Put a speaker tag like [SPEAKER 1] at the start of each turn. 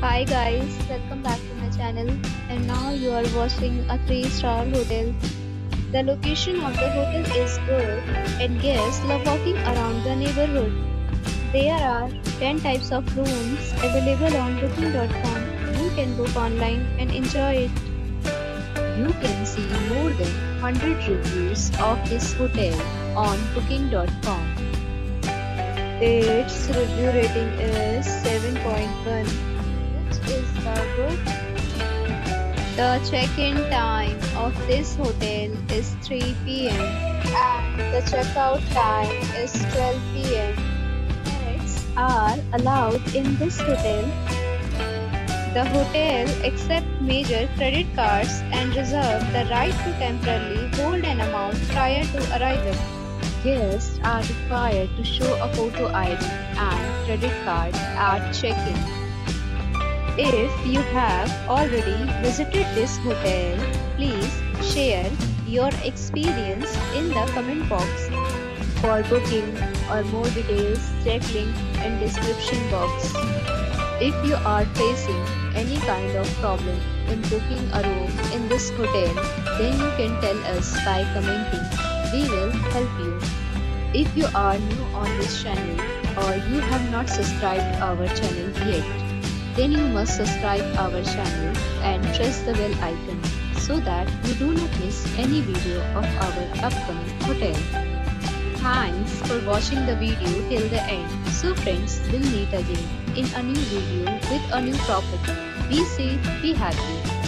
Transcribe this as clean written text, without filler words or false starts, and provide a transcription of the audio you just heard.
[SPEAKER 1] Hi guys, welcome back to my channel, and now you are watching a 3-star hotel. The location of the hotel is good and guests love walking around the neighborhood. There are 10 types of rooms available on booking.com. You can book online and enjoy it. You can see more than 100 reviews of this hotel on booking.com. Its review rating is 7.1, which is the good. The check-in time of this hotel is 3 p.m. and the checkout time is 12 p.m. Pets are allowed in this hotel. The hotel accepts major credit cards and reserves the right to temporarily hold an amount prior to arrival. Guests are required to show a photo ID and credit card at check-in. If you have already visited this hotel, please share your experience in the comment box. For booking or more details, check link in description box. If you are facing any kind of problem in booking a room in this hotel, then you can tell us by commenting. We will help you. If you are new on this channel or you have not subscribed our channel yet, then you must subscribe our channel and press the bell icon so that you do not miss any video of our upcoming hotel. Thanks for watching the video till the end. So friends, we'll meet again in a new video with a new property. Be safe, be happy.